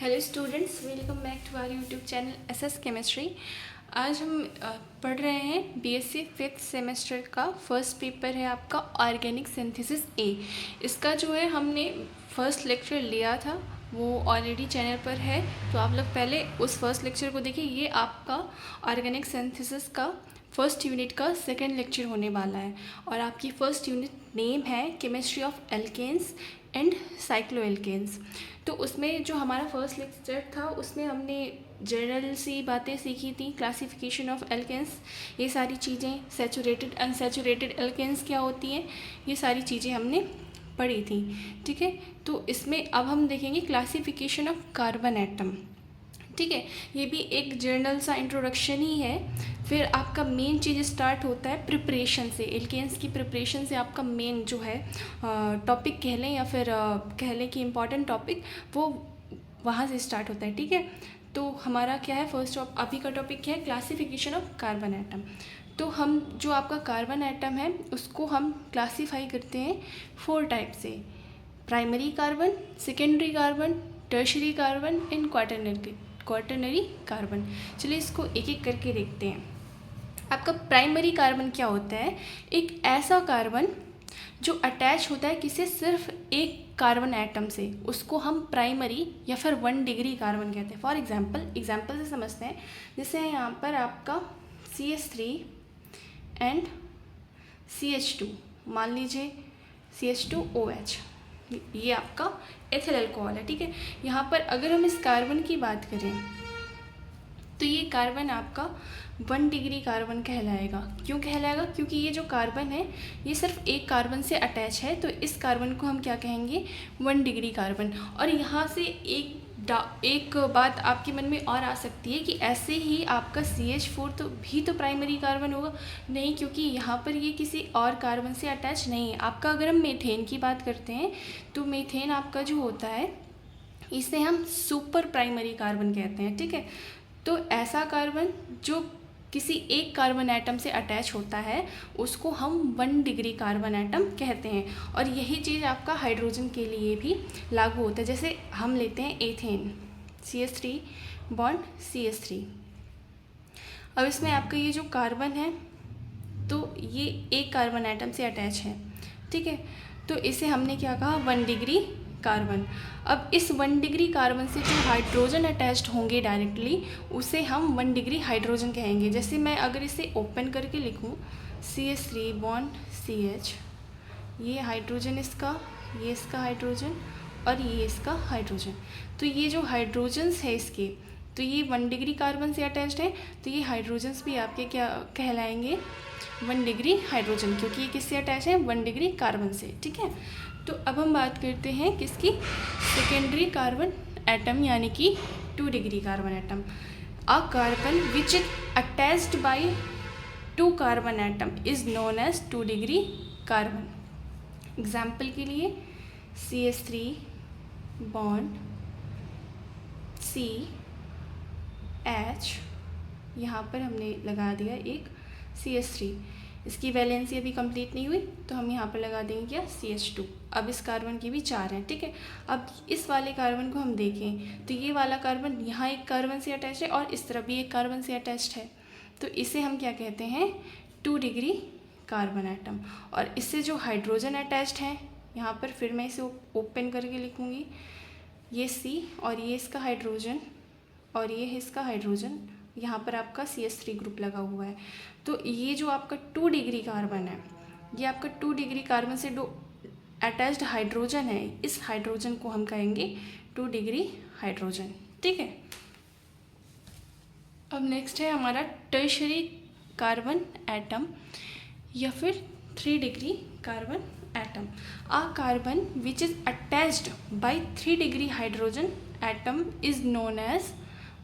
Hello students, welcome back to our YouTube channel SS chemistry. आज हम पढ़ रहे हैं बीएससी फिफ्थ सेमेस्टर का फर्स्ट पेपर है आपका ऑर्गेनिक सिंथेसिस ए। इसका जो है हमने फर्स्ट लेक्चर लिया था, वो ऑलरेडी चैनल पर है, तो आप लोग पहले उस फर्स्ट लेक्चर को देखिए। ये आपका ऑर्गेनिक सिंथेसिस का फर्स्ट यूनिट का सेकेंड लेक्चर होने वाला है और आपकी फर्स्ट यूनिट नेम है chemistry of alkanes and cycloalkanes. तो उसमें जो हमारा फर्स्ट लेक्चर था उसमें हमने जनरल सी बातें सीखी थी, क्लासिफिकेशन ऑफ एल्केन्स, ये सारी चीज़ें, सैचुरेटेड अनसैचुरेटेड एल्केन्स क्या होती हैं, ये सारी चीज़ें हमने पढ़ी थी। ठीक है, तो इसमें अब हम देखेंगे क्लासिफिकेशन ऑफ कार्बन एटम। ठीक है, ये भी एक जनरल सा इंट्रोडक्शन ही है। फिर आपका मेन चीज़ स्टार्ट होता है प्रिपरेशन से, एल्केन्स की प्रिपरेशन से आपका मेन जो है टॉपिक कह लें या फिर कह लें कि इम्पॉर्टेंट टॉपिक, वो वहाँ से स्टार्ट होता है। ठीक है, तो हमारा क्या है फर्स्ट अभी का टॉपिक क्या है, क्लासिफिकेशन ऑफ कार्बन एटम। तो हम जो आपका कार्बन एटम है उसको हम क्लासीफाई करते हैं 4 टाइप से, primary carbon, secondary carbon, tertiary carbon and quaternary carbon. चलिए इसको एक एक करके देखते हैं। आपका प्राइमरी कार्बन क्या होता है, एक ऐसा कार्बन जो अटैच होता है किसी सिर्फ एक कार्बन एटम से, उसको हम प्राइमरी या फिर 1 डिग्री कार्बन कहते हैं। फॉर एग्जाम्पल से समझते हैं, जैसे यहाँ पर आपका CH3 एंड CH2, मान लीजिए CH2OH, ये आपका एथिल अल्कोहल है। ठीक है, यहाँ पर अगर हम इस कार्बन की बात करें तो ये कार्बन आपका 1 डिग्री कार्बन कहलाएगा। क्यों कहलाएगा? क्योंकि ये जो कार्बन है ये सिर्फ एक कार्बन से अटैच है, तो इस कार्बन को हम क्या कहेंगे, 1 डिग्री कार्बन। और यहाँ से एक बात आपके मन में और आ सकती है कि ऐसे ही आपका CH4 तो प्राइमरी कार्बन होगा। नहीं, क्योंकि यहाँ पर ये किसी और कार्बन से अटैच नहीं है। आपका अगर हम मीथेन की बात करते हैं तो मीथेन आपका जो होता है इसे हम सुपर प्राइमरी कार्बन कहते हैं। ठीक है, तो ऐसा कार्बन जो किसी एक कार्बन एटम से अटैच होता है उसको हम 1 डिग्री कार्बन एटम कहते हैं। और यही चीज़ आपका हाइड्रोजन के लिए भी लागू होता है। जैसे हम लेते हैं एथेन, CH3 बॉन्ड CH3। अब इसमें आपका ये जो कार्बन है तो ये एक कार्बन एटम से अटैच है। ठीक है, तो इसे हमने क्या कहा, 1 डिग्री कार्बन। अब इस 1 डिग्री कार्बन से जो हाइड्रोजन अटैच्ड होंगे डायरेक्टली, उसे हम 1 डिग्री हाइड्रोजन कहेंगे। जैसे मैं अगर इसे ओपन करके लिखूं, CH3 बॉन्ड CH, ये हाइड्रोजन इसका, ये इसका हाइड्रोजन और ये इसका हाइड्रोजन। तो ये जो हाइड्रोजन्स है इसके, तो ये 1 डिग्री कार्बन से अटैच्ड है, तो ये हाइड्रोजन्स भी आपके क्या कहलाएंगे, 1 डिग्री हाइड्रोजन, क्योंकि ये किससे अटैच है, 1 डिग्री कार्बन से। ठीक है, तो अब हम बात करते हैं किसकी, सेकेंडरी कार्बन एटम, यानी कि 2 degree carbon atom. A carbon which is attached by 2 carbon atom is known as 2 degree carbon. Example के लिए CH3 बॉन्ड CH, यहाँ पर हमने लगा दिया एक CH3, इसकी वैलेंसी अभी कंप्लीट नहीं हुई तो हम यहाँ पर लगा देंगे क्या, CH2। अब इस कार्बन की भी 4 हैं। ठीक है, अब इस वाले कार्बन को हम देखें तो ये वाला कार्बन यहाँ एक कार्बन से अटैच है और इस तरफ भी एक कार्बन से अटैच्ड है, तो इसे हम क्या कहते हैं, 2 डिग्री कार्बन एटम। और इससे जो हाइड्रोजन अटैच्ड है, यहाँ पर फिर मैं इसे ओपन करके लिखूँगी, ये C और ये इसका हाइड्रोजन और ये है इसका हाइड्रोजन, यहाँ पर आपका CH3 ग्रुप लगा हुआ है। तो ये जो आपका 2 डिग्री कार्बन है, ये आपका 2 डिग्री कार्बन से जो अटैच्ड हाइड्रोजन है, इस हाइड्रोजन को हम कहेंगे 2 डिग्री हाइड्रोजन। ठीक है, अब नेक्स्ट है हमारा टर्शरी कार्बन एटम या फिर 3 degree carbon atom. A carbon which is attached by 3 degree hydrogen atom is known as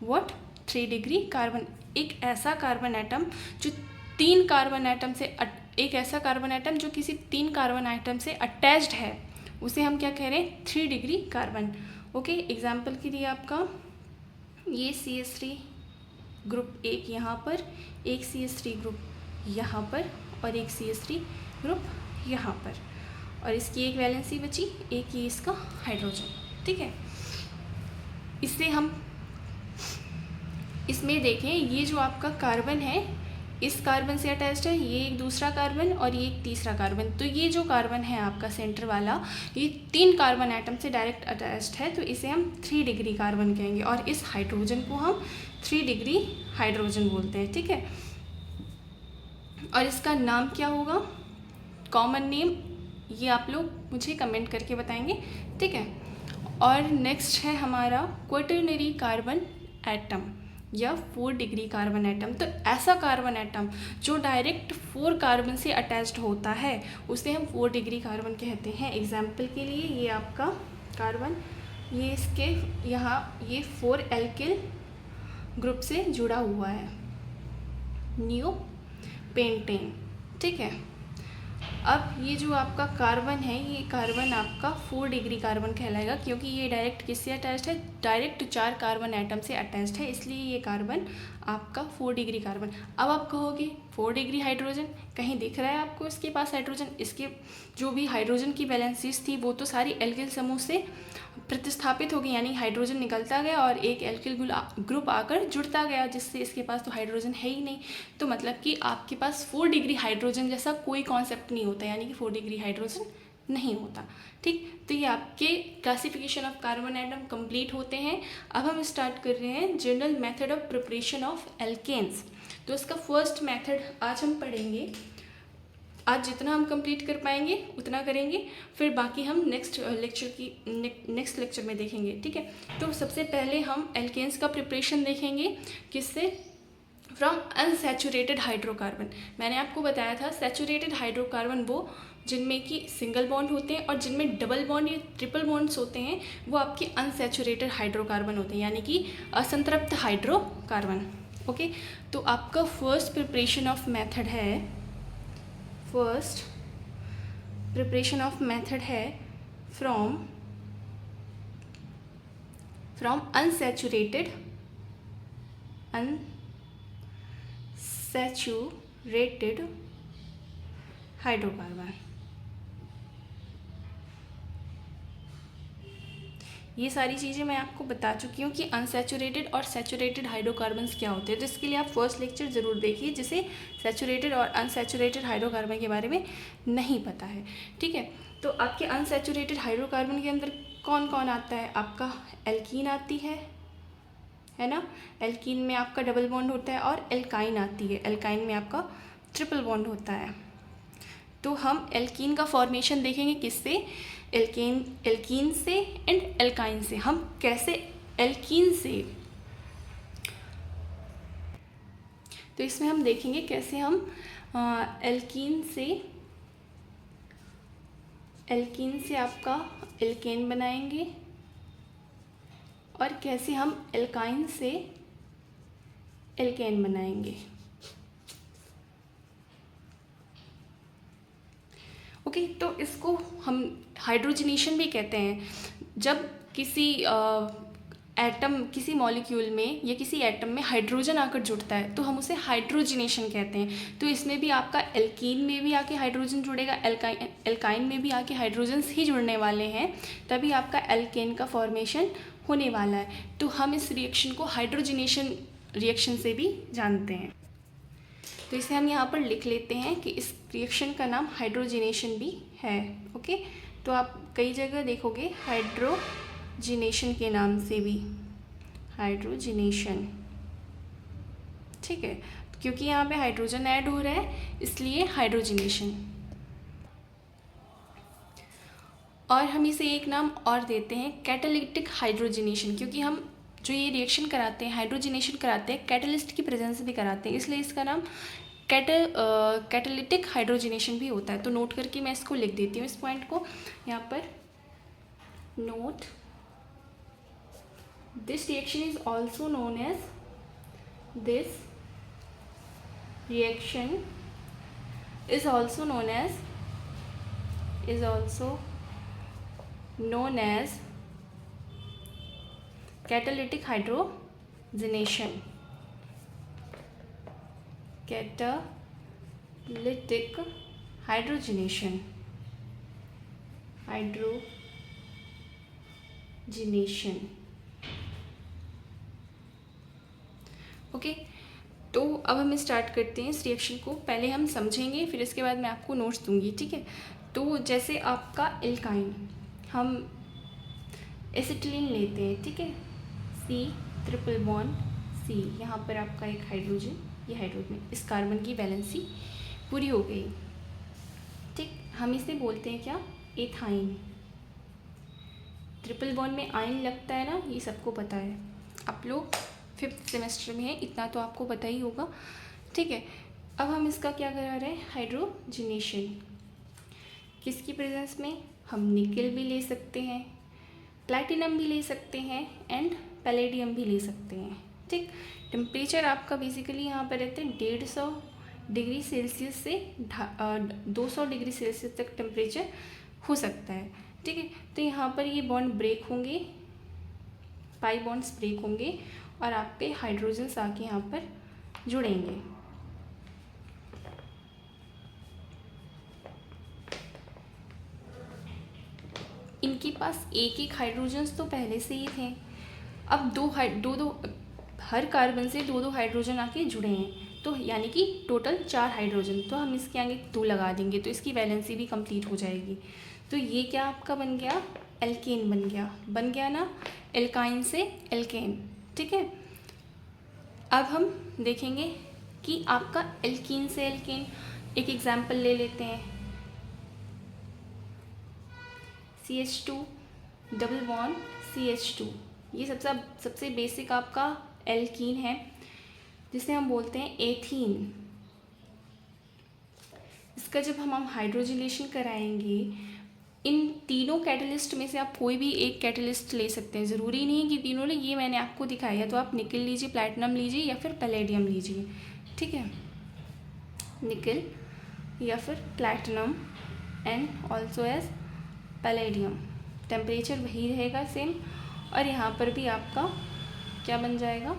what, 3 degree carbon. एक ऐसा कार्बन एटम जो 3 कार्बन एटम से एक ऐसा कार्बन एटम जो किसी 3 कार्बन एटम से अटैच्ड है, उसे हम क्या कह रहे हैं, 3 डिग्री कार्बन। ओके, एग्जाम्पल के लिए आपका ये CH3 ग्रुप एक यहाँ पर, एक CH3 ग्रुप यहाँ पर और एक CH3 ग्रुप यहाँ पर, और इसकी एक वैलेंसी बची, एक ही इसका हाइड्रोजन। ठीक है, इससे हम इसमें देखें, ये जो आपका कार्बन है इस कार्बन से अटैच्ड है, ये एक दूसरा कार्बन और ये एक तीसरा कार्बन। तो ये जो कार्बन है आपका सेंटर वाला, ये 3 कार्बन एटम से डायरेक्ट अटैच्ड है, तो इसे हम 3 डिग्री कार्बन कहेंगे और इस हाइड्रोजन को हम 3 डिग्री हाइड्रोजन बोलते हैं, ठीक है। और इसका नाम क्या होगा, कॉमन नेम, ये आप लोग मुझे कमेंट करके बताएंगे, ठीक है। और नेक्स्ट है हमारा क्वॉटरनरी कार्बन एटम या 4 डिग्री कार्बन एटम। तो ऐसा कार्बन एटम जो डायरेक्ट 4 कार्बन से अटैच्ड होता है उसे हम 4 डिग्री कार्बन कहते हैं। एग्जाम्पल के लिए ये आपका कार्बन, ये इसके यहाँ ये 4 एल्किल ग्रुप से जुड़ा हुआ है, न्यू पेंटेन, ठीक है। अब ये जो आपका कार्बन है, ये कार्बन आपका 4 डिग्री कार्बन कहलाएगा क्योंकि ये डायरेक्ट किससे अटैच्ड है, डायरेक्ट 4 कार्बन एटम से अटैच्ड है, इसलिए ये कार्बन आपका 4 डिग्री कार्बन। अब आप कहोगे 4 डिग्री हाइड्रोजन, कहीं दिख रहा है आपको इसके पास हाइड्रोजन? इसके जो भी हाइड्रोजन की वैलेंसीज थी वो तो सारी एल्किल समूह से प्रतिस्थापित हो गई, यानी हाइड्रोजन निकलता गया और एक एल्किल ग्रुप आकर जुड़ता गया, जिससे इसके पास तो हाइड्रोजन है ही नहीं। तो मतलब कि आपके पास 4 डिग्री हाइड्रोजन जैसा कोई कॉन्सेप्ट नहीं होता, यानी कि 4 डिग्री हाइड्रोजन नहीं होता, ठीक। तो ये आपके classification of carbon atom complete होते हैं। अब हम स्टार्ट कर रहे हैं general method of preparation of alkanes. तो इसका फर्स्ट मेथड आज हम पढ़ेंगे। आज जितना हम कंप्लीट कर पाएंगे उतना करेंगे, फिर बाकी हम नेक्स्ट लेक्चर में देखेंगे, ठीक है। तो सबसे पहले हम एल्केन्स का प्रिपरेशन देखेंगे, किससे, फ्रॉम अनसैचुरेटेड हाइड्रोकार्बन। मैंने आपको बताया था सैचुरेटेड हाइड्रोकार्बन वो जिनमें कि सिंगल बॉन्ड होते हैं और जिनमें डबल बॉन्ड या ट्रिपल बॉन्ड्स होते हैं वो आपके अनसैचुरेटेड हाइड्रोकार्बन होते हैं, यानी कि असंतृप्त हाइड्रोकार्बन, ओके। तो आपका फर्स्ट प्रिपरेशन ऑफ मेथड है, फर्स्ट प्रिपरेशन ऑफ मेथड है फ्रॉम अनसैचुरेटेड हाइड्रोकार्बन। ये सारी चीज़ें मैं आपको बता चुकी हूँ कि अनसैचुरेटेड और सैचुरेटेड हाइड्रोकार्बन्स क्या होते हैं, तो इसके लिए आप फर्स्ट लेक्चर ज़रूर देखिए, जिसे सैचुरेटेड और अनसैचुरेटेड हाइड्रोकार्बन के बारे में नहीं पता है, ठीक है। तो आपके अनसैचुरेटेड हाइड्रोकार्बन के अंदर कौन कौन आता है, आपका एल्कीन आती है ना, एल्कीन में आपका डबल बॉन्ड होता है, और एल्काइन आती है, एल्काइन में आपका ट्रिपल बॉन्ड होता है। तो हम एल्कीन का फॉर्मेशन देखेंगे किससे, एल्कीन से एंड एल्काइन से। हम कैसे एल्कीन से, तो इसमें हम देखेंगे कैसे हम एल्कीन से आपका एल्केन बनाएंगे और कैसे हम एल्काइन से एल्केन बनाएंगे, ओके। तो इसको हम हाइड्रोजनेशन भी कहते हैं। जब किसी एटम, किसी मॉलिक्यूल में या किसी एटम में हाइड्रोजन आकर जुड़ता है तो हम उसे हाइड्रोजनेशन कहते हैं। तो इसमें भी आपका एल्कीन में भी आके हाइड्रोजन जुड़ेगा, एल्काइन में भी आके हाइड्रोजन्स ही जुड़ने वाले हैं, तभी आपका एल्केन का फॉर्मेशन होने वाला है। तो हम इस रिएक्शन को हाइड्रोजनेशन रिएक्शन से भी जानते हैं। तो इसे हम यहाँ पर लिख लेते हैं कि इस रिएक्शन का नाम हाइड्रोजनेशन भी है, ओके। तो आप कई जगह देखोगे हाइड्रोजनेशन के नाम से भी, हाइड्रोजनेशन, ठीक है, क्योंकि यहाँ पे हाइड्रोजन ऐड हो रहा है इसलिए हाइड्रोजनेशन। और हम इसे एक नाम और देते हैं कैटालिटिक हाइड्रोजनेशन, क्योंकि हम जो ये रिएक्शन कराते हैं, हाइड्रोजनेशन कराते हैं, कैटलिस्ट की प्रेजेंस भी कराते हैं, इसलिए इसका नाम कैटालिटिक हाइड्रोजनेशन भी होता है। तो नोट करके मैं इसको लिख देती हूँ, इस पॉइंट को यहाँ पर note, this reaction is also known as, this reaction is also known as catalytic hydrogenation, catalytic hydrogenation, okay, तो अब हम स्टार्ट करते हैं इस रिएक्शन को। पहले हम समझेंगे, फिर इसके बाद मैं आपको नोट्स दूंगी, ठीक है। तो जैसे आपका एल्काइन, हम एसिटिलीन लेते हैं, ठीक है, C ट्रिपल बॉन्ड C, यहाँ पर आपका एक हाइड्रोजन, ये हाइड्रोजन, इस कार्बन की वैलेंसी पूरी हो गई, ठीक। हम इसे बोलते हैं क्या, एथाइन। ट्रिपल बॉन्ड में आयन लगता है ना, ये सबको पता है, आप लोग 5th सेमेस्टर में है, इतना तो आपको पता ही होगा, ठीक है। अब हम इसका क्या करा रहे हैं, हाइड्रोजनेशन। किसकी प्रेजेंस में, हम निकल भी ले सकते हैं, प्लैटिनम भी ले सकते हैं एंड पैलेडियम भी ले सकते हैं, ठीक। टेम्परेचर आपका बेसिकली यहाँ पर रहते हैं 150 डिग्री सेल्सियस से 200 डिग्री सेल्सियस तक टेम्परेचर हो सकता है, ठीक है। तो यहाँ पर ये बॉन्ड ब्रेक होंगे, पाई बॉन्ड्स ब्रेक होंगे और आपके हाइड्रोजन्स आके यहाँ पर जुड़ेंगे। इनके पास एक एक हाइड्रोजन्स तो पहले से ही थे, अब दो हर कार्बन से दो हाइड्रोजन आके जुड़े हैं, तो यानी कि टोटल 4 हाइड्रोजन, तो हम इसके आगे 2 लगा देंगे तो इसकी वैलेंसी भी कंप्लीट हो जाएगी। तो ये क्या आपका बन गया, एल्केन बन गया ना, एल्काइन से एल्केन, ठीक है। अब हम देखेंगे कि आपका एल्कीन से एल्केन, एक एग्जाम्पल ले लेते हैं, CH2 डबल बॉन्ड CH2, ये सबसे बेसिक आपका एल्कीन है, जिसे हम बोलते हैं एथीन। इसका जब हम हाइड्रोजिनेशन कराएंगे, इन तीनों कैटलिस्ट में से आप कोई भी एक कैटलिस्ट ले सकते हैं, ज़रूरी नहीं है कि तीनों ले, ये मैंने आपको दिखाया, तो आप निकल लीजिए, प्लैटिनम लीजिए या फिर पैलेडियम लीजिए, ठीक है, निकल या फिर platinum and also as palladium. Temperature वही रहेगा सेम, और यहाँ पर भी आपका क्या बन जाएगा,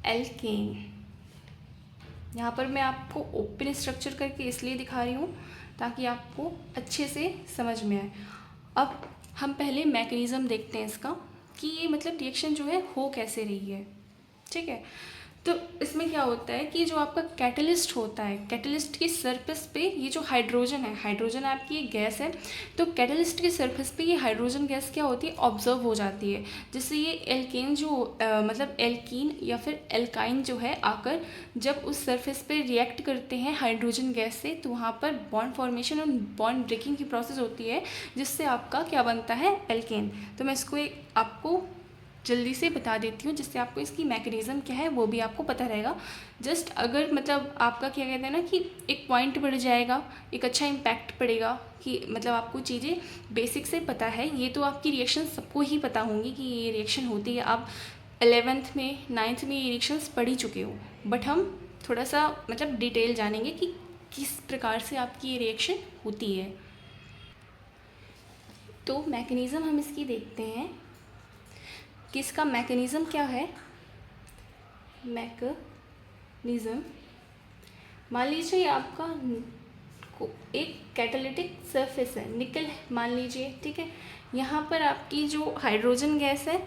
एल्केन। यहाँ पर मैं आपको ओपन स्ट्रक्चर करके इसलिए दिखा रही हूँ ताकि आपको अच्छे से समझ में आए। अब हम पहले मैकेनिज़्म देखते हैं इसका, कि ये मतलब रिएक्शन जो है हो कैसे रही है, ठीक है। तो इसमें क्या होता है कि जो आपका कैटलिस्ट होता है, कैटलिस्ट की सरफेस पे ये जो हाइड्रोजन है, हाइड्रोजन आपकी एक गैस है, तो कैटलिस्ट की सरफेस पे ये हाइड्रोजन गैस क्या होती है, ऑब्जर्व हो जाती है, जिससे ये एल्केन जो मतलब एल्कीन या फिर एल्काइन जो है आकर जब उस सरफेस पे रिएक्ट करते हैं हाइड्रोजन गैस से, तो वहाँ पर बॉन्ड फॉर्मेशन और बॉन्ड ब्रेकिंग की प्रोसेस होती है, जिससे आपका क्या बनता है, एल्केन। तो मैं इसको एक आपको जल्दी से बता देती हूँ, जिससे आपको इसकी मैकेनिज़्म क्या है वो भी आपको पता रहेगा। जस्ट अगर मतलब आपका क्या कहते हैं ना कि एक पॉइंट बढ़ जाएगा, एक अच्छा इम्पैक्ट पड़ेगा, कि मतलब आपको चीज़ें बेसिक से पता है, ये तो आपकी रिएक्शन सबको ही पता होंगी कि ये रिएक्शन होती है, आप 11th में 9th में ये रिएक्शंस पढ़ ही चुके हो, बट हम थोड़ा सा मतलब डिटेल जानेंगे कि किस प्रकार से आपकी ये रिएक्शन होती है। तो मैकेनिज़्म हम इसकी देखते हैं कि इसका मैकेनिज़्म क्या है। मैकेनिज़्म, मान लीजिए आपका एक कैटालिटिक सरफेस है, निकल मान लीजिए, ठीक है। यहाँ पर आपकी जो हाइड्रोजन गैस है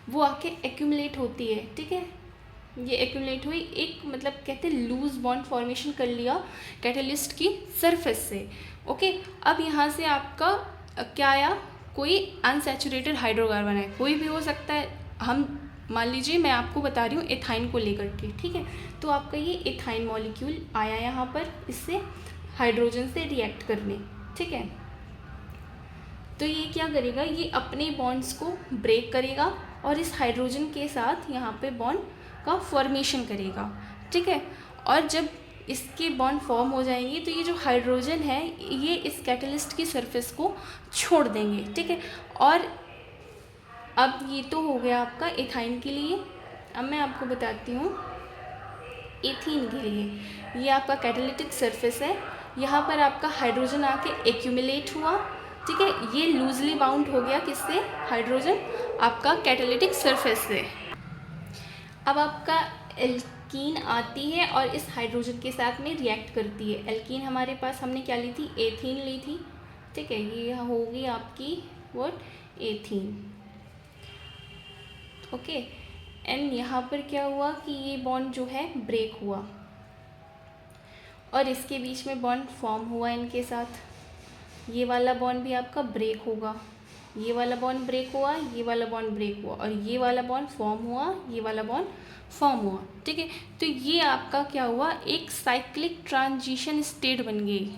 वो आके एक्यूमुलेट होती है, ठीक है। ये एक्यूमुलेट हुई, एक मतलब कहते हैं लूज बॉन्ड फॉर्मेशन कर लिया कैटलिस्ट की सरफेस से, ओके। अब यहाँ से आपका क्या आया, कोई अनसैचुरेटेड हाइड्रोकार्बन है, कोई भी हो सकता है, हम मान लीजिए मैं आपको बता रही हूँ एथाइन को लेकर के, ठीक है। तो आपका ये एथाइन मॉलिक्यूल आया यहाँ पर इससे हाइड्रोजन से रिएक्ट करने, ठीक है। तो ये क्या करेगा, ये अपने बॉन्ड्स को ब्रेक करेगा और इस हाइड्रोजन के साथ यहाँ पे बॉन्ड का फॉर्मेशन करेगा, ठीक है। और जब इसके बॉन्ड फॉर्म हो जाएंगे तो ये जो हाइड्रोजन है ये इस कैटलिस्ट की सरफेस को छोड़ देंगे, ठीक है। और अब ये तो हो गया आपका एथाइन के लिए। अब मैं आपको बताती हूँ एथीन के लिए। ये आपका कैटालिटिक सरफेस है, यहाँ पर आपका हाइड्रोजन आके एक्यूमुलेट हुआ, ठीक है। ये लूजली बाउंड हो गया किससे, हाइड्रोजन आपका कैटालिटिक सरफेस से। अब आपका एल्कीन आती है और इस हाइड्रोजन के साथ में रिएक्ट करती है। एल्कीन हमारे पास हमने क्या ली थी, एथीन ली थी, ठीक है। ये होगी आपकी व्हाट, एथीन, ओके। एंड यहाँ पर क्या हुआ कि ये बॉन्ड जो है ब्रेक हुआ और इसके बीच में बॉन्ड फॉर्म हुआ इनके साथ। ये वाला बॉन्ड भी आपका ब्रेक होगा, ये वाला बॉन्ड ब्रेक हुआ, ये वाला बॉन्ड ब्रेक हुआ और ये वाला बॉन्ड फॉर्म हुआ, ये वाला बॉन्ड फॉर्म हुआ। ठीक है, तो ये आपका क्या हुआ, एक साइक्लिक ट्रांजिशन स्टेट बन गई।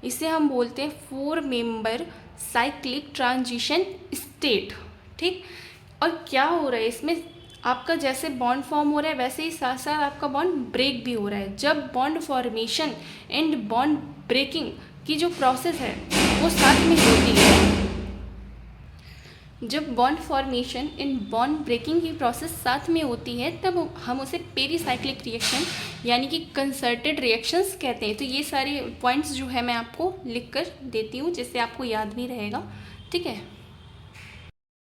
इसे हम बोलते हैं 4 मेंबर साइक्लिक ट्रांजिशन स्टेट। ठीक, और क्या हो रहा है इसमें, आपका जैसे बॉन्ड फॉर्म हो रहा है वैसे ही साथ साथ आपका बॉन्ड ब्रेक भी हो रहा है। जब bond formation and bond breaking की जो प्रोसेस है वो साथ में होती है, जब bond formation and bond breaking की प्रोसेस साथ में होती है तब हम उसे पेरीसाइक्लिक रिएक्शन यानी कि कंसर्टेड रिएक्शंस कहते हैं। तो ये सारे पॉइंट्स जो है मैं आपको लिख कर देती हूँ जिससे आपको याद भी रहेगा। ठीक है,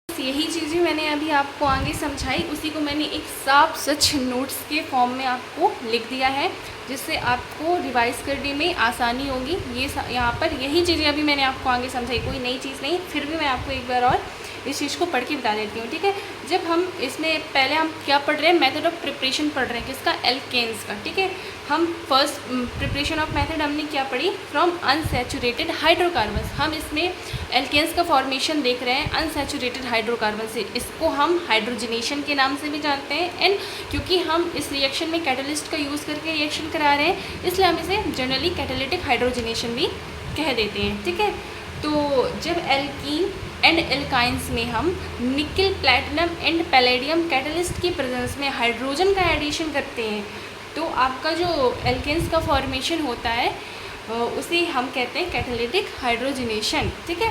यही चीज़ें मैंने अभी आपको आगे समझाई, उसी को मैंने एक साफ सच नोट्स के फॉर्म में आपको लिख दिया है जिससे आपको रिवाइज करने में आसानी होगी। ये यहाँ पर यही चीज़ें अभी मैंने आपको आगे समझाई, कोई नई चीज़ नहीं, फिर भी मैं आपको एक बार और इस चीज़ को पढ़ के बता देती हूँ। ठीक है, जब हम इसमें पहले हम क्या पढ़ रहे हैं, मेथड ऑफ प्रिपरेशन पढ़ रहे हैं, किसका, एल्केन्स का। ठीक है, हम फर्स्ट प्रिपरेशन ऑफ मेथड हमने क्या पढ़ी, फ्रॉम अनसैचुरेटेड हाइड्रोकार्बन्स। हम इसमें एल्केन्स का फॉर्मेशन देख रहे हैं अनसैचुरेटेड हाइड्रोकार्बन से। इसको हम हाइड्रोजनेशन के नाम से भी जानते हैं एंड क्योंकि हम इस रिएक्शन में कैटलिस्ट का यूज़ करके रिएक्शन करा रहे हैं इसलिए हम इसे जनरली कैटालिटिक हाइड्रोजनेशन भी कह देते हैं। ठीक है, तो जब एल्कीन एंड एल्काइंस में हम निकल, प्लैटिनम एंड पैलेडियम कैटलिस्ट की प्रेजेंस में हाइड्रोजन का एडिशन करते हैं तो आपका जो एल्केन्स का फॉर्मेशन होता है उसे हम कहते हैं कैटालिटिक हाइड्रोजनेशन। ठीक है,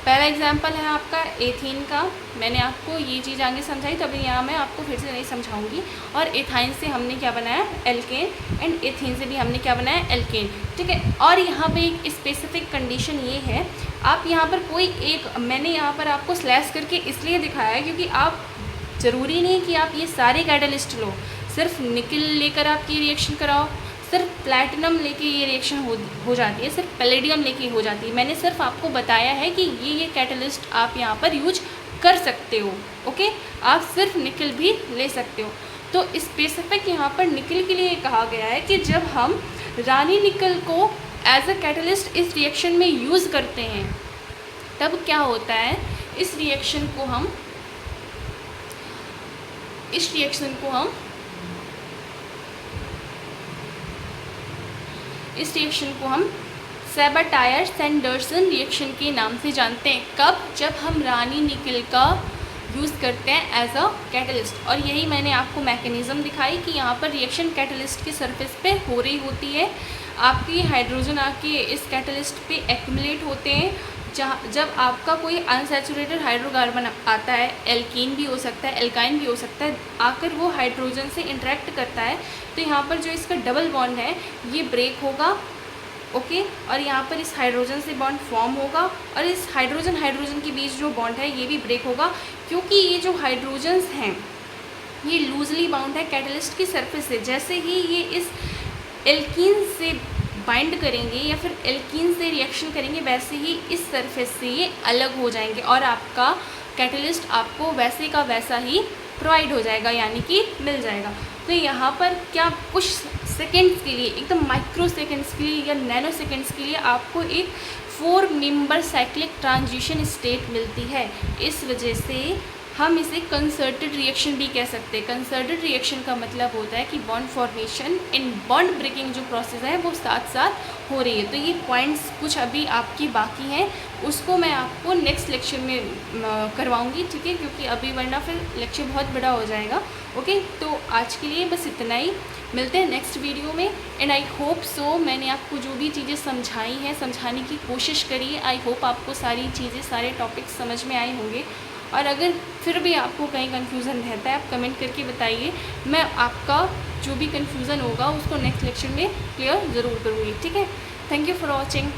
पहला एग्जांपल है आपका एथीन का, मैंने आपको ये चीज़ आगे समझाई तो अभी यहाँ मैं आपको फिर से नहीं समझाऊंगी। और एथाइन से हमने क्या बनाया, एल्केन, एंड एथीन से भी हमने क्या बनाया, एल्केन। ठीक है, और यहाँ पे एक स्पेसिफिक कंडीशन ये है, आप यहाँ पर कोई एक, मैंने यहाँ पर आपको स्लैश करके इसलिए दिखाया है क्योंकि आप ज़रूरी नहीं कि आप ये सारे कैटलिस्ट लो, सिर्फ निकल लेकर आप ये रिएक्शन कराओ, सिर्फ प्लैटिनम लेके ये रिएक्शन हो जाती है, सिर्फ पैलेडियम लेके हो जाती है। मैंने सिर्फ आपको बताया है कि ये कैटलिस्ट आप यहाँ पर यूज कर सकते हो। ओके, आप सिर्फ निकल भी ले सकते हो। तो स्पेसिफिक यहाँ पर निकल के लिए कहा गया है कि जब हम रानी निकल को एज अ कैटलिस्ट इस रिएक्शन में यूज़ करते हैं तब क्या होता है, इस रिएक्शन को हम सेबाटायर-सैंडरसन रिएक्शन के नाम से जानते हैं। कब, जब हम रानी निकल का यूज़ करते हैं एज अ कैटलिस्ट। और यही मैंने आपको मैकेनिज़्म दिखाई कि यहाँ पर रिएक्शन कैटलिस्ट की सरफेस पे हो रही होती है, आपकी हाइड्रोजन आके इस कैटलिस्ट पे एक्यूमुलेट होते हैं। जब आपका कोई अनसैचुरेटेड हाइड्रोकार्बन आता है, एल्कीन भी हो सकता है, एल्काइन भी हो सकता है, आकर वो हाइड्रोजन से इंटरेक्ट करता है तो यहाँ पर जो इसका डबल बॉन्ड है ये ब्रेक होगा। ओके, और यहाँ पर इस हाइड्रोजन से बॉन्ड फॉर्म होगा और इस हाइड्रोजन के बीच जो बॉन्ड है ये भी ब्रेक होगा क्योंकि ये जो हाइड्रोजन्स हैं ये लूजली बाउंड है कैटलिस्ट की सरफेस से। जैसे ही ये इस एल्कीन से बाइंड करेंगे या फिर एल्कीन से रिएक्शन करेंगे वैसे ही इस सरफेस से ये अलग हो जाएंगे और आपका कैटलिस्ट आपको वैसे का वैसा ही प्रोवाइड हो जाएगा यानी कि मिल जाएगा। तो यहाँ पर क्या कुछ सेकेंड्स के लिए, एकदम माइक्रो सेकेंड्स के लिए या नैनो सेकेंड्स के लिए आपको एक 4 मेंबर साइक्लिक ट्रांजिशन स्टेट मिलती है। इस वजह से हम इसे कंसर्टेड रिएक्शन भी कह सकते हैं। कंसर्टेड रिएक्शन का मतलब होता है कि bond formation and bond breaking जो प्रोसेस है वो साथ साथ हो रही है। तो ये पॉइंट्स कुछ अभी आपकी बाकी हैं, उसको मैं आपको नेक्स्ट लेक्चर में करवाऊंगी, ठीक है, क्योंकि अभी वरना फिर लेक्चर बहुत बड़ा हो जाएगा। ओके, तो आज के लिए बस इतना ही, मिलते हैं नेक्स्ट वीडियो में। एंड आई होप सो मैंने आपको जो भी चीज़ें समझाई हैं, समझाने की कोशिश करी है, आई होप आपको सारी चीज़ें, सारे टॉपिक्स समझ में आए होंगे। और अगर फिर भी आपको कहीं कन्फ्यूज़न रहता है आप कमेंट करके बताइए, मैं आपका जो भी कन्फ्यूज़न होगा उसको नेक्स्ट लेक्चर में क्लियर ज़रूर करूँगी। ठीक है, थैंक यू फॉर वॉचिंग।